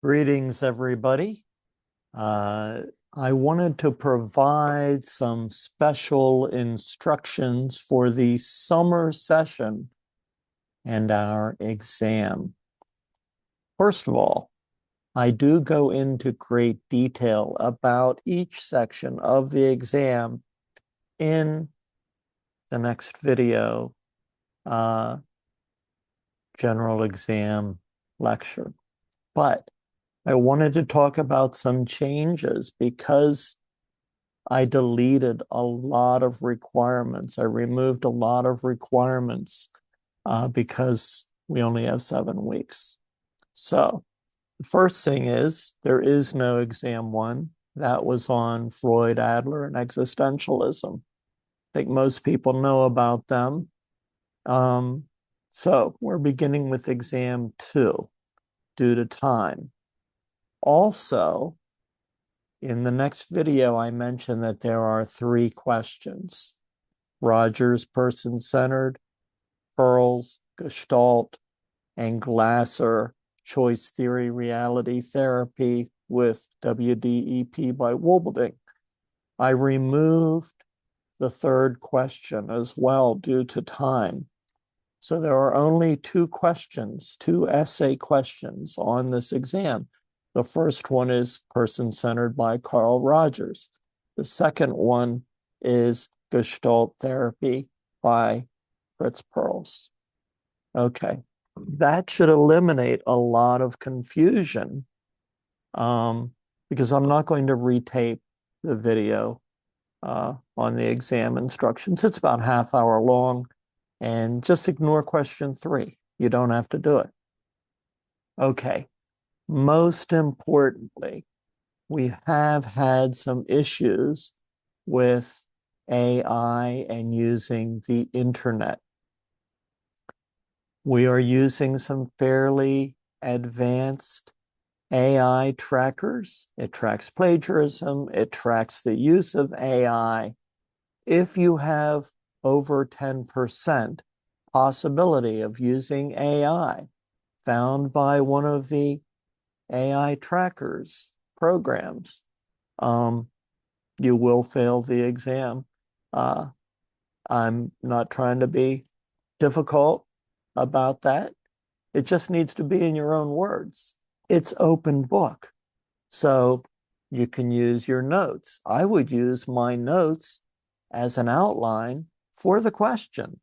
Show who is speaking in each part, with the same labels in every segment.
Speaker 1: Greetings, everybody. I wanted to provide some special instructions for the summer session and our exam. First of all, I do go into great detail about each section of the exam in the next video, general exam lecture. But I wanted to talk about some changes because I deleted a lot of requirements. I removed a lot of requirements because we only have 7 weeks. So the first thing is there is no exam one. That was on Freud, Adler, and existentialism. I think most people know about them. So we're beginning with exam two due to time. Also, in the next video, I mentioned that there are 3 questions: Rogers, person-centered; Pearls, Gestalt; and Glasser, choice theory, reality therapy, with WDEP by Wolberding. I removed the 3rd question as well due to time. So there are only 2 questions, 2 essay questions on this exam. The first one is person-centered by Carl Rogers. The second one is Gestalt therapy by Fritz Perls. Okay, that should eliminate a lot of confusion because I'm not going to retape the video on the exam instructions. It's about half-hour long, and just ignore question 3. You don't have to do it. Okay. Most importantly, we have had some issues with AI and using the internet. We are using some fairly advanced AI trackers. It tracks plagiarism. It tracks the use of AI. If you have over 10% possibility of using AI found by one of the AI trackers programs, you will fail the exam. I'm not trying to be difficult about that. It just needs to be in your own words. It's open book. So you can use your notes. I would use my notes as an outline for the question.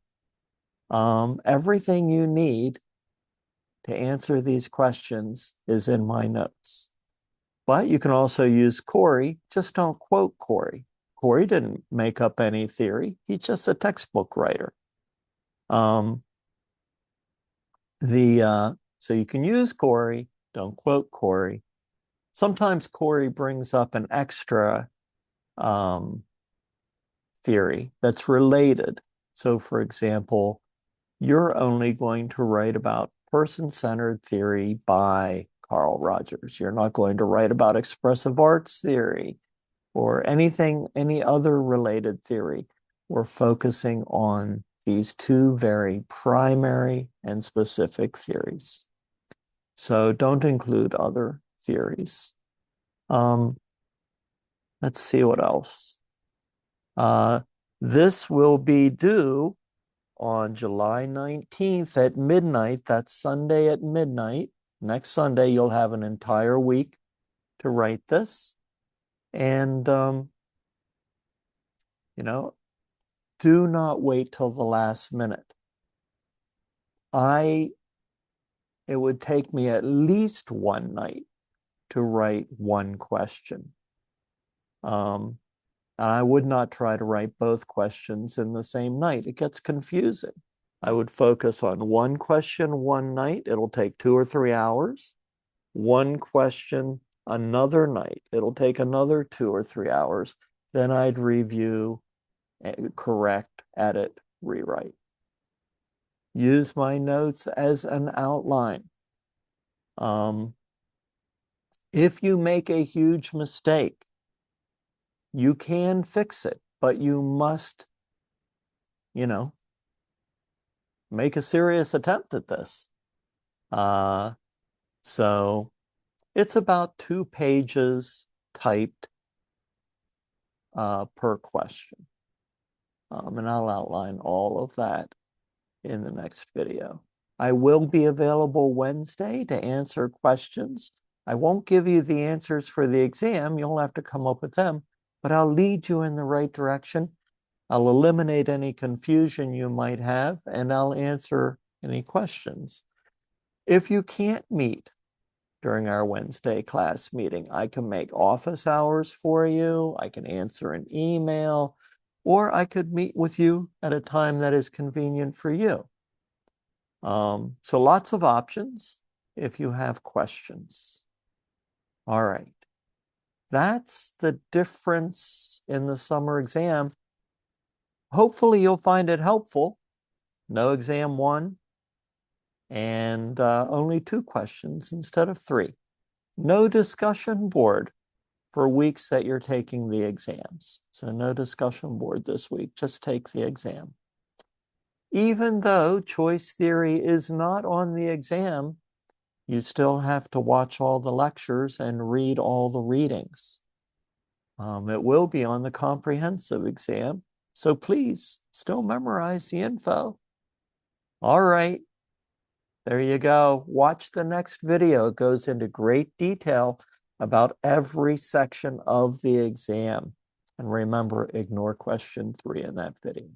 Speaker 1: Everything you need to answer these questions is in my notes. But you can also use Corey. Just don't quote Corey. Corey didn't make up any theory. He's just a textbook writer. So you can use Corey. Don't quote Corey. Sometimes Corey brings up an extra theory that's related. So, for example, you're only going to write about person-centered theory by Carl Rogers. You're not going to write about expressive arts theory or any other related theory. We're focusing on these 2 very primary and specific theories. So don't include other theories. Let's see what else. This will be due on July 19th at midnight. That's Sunday at midnight. Next Sunday, you'll have an entire week to write this. And, do not wait till the last minute. It would take me at least one night to write one question. I would not try to write both questions in the same night. It gets confusing. I would focus on one question one night. It'll take 2 or 3 hours. One question another night. It'll take another 2 or 3 hours. Then I'd review, correct, edit, rewrite. Use my notes as an outline. If you make a huge mistake, you can fix it, but you must, make a serious attempt at this. So It's about 2 pages typed per question. And I'll outline all of that in the next video. I will be available Wednesday to answer questions. I won't give you the answers for the exam. You'll have to come up with them, but I'll lead you in the right direction. I'll eliminate any confusion you might have, and I'll answer any questions. If you can't meet during our Wednesday class meeting, I can make office hours for you. I can answer an email, or I could meet with you at a time that is convenient for you. So lots of options if you have questions. All right. That's the difference in the summer exam. Hopefully you'll find it helpful. No exam 1 and only 2 questions instead of 3. No discussion board for weeks that you're taking the exams. So no discussion board this week, just take the exam. Even though choice theory is not on the exam, you still have to watch all the lectures and read all the readings. It will be on the comprehensive exam, so please still memorize the info. All right, there you go. Watch the next video. It goes into great detail about every section of the exam. And remember, ignore question 3 in that video.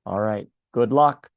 Speaker 1: All right, good luck.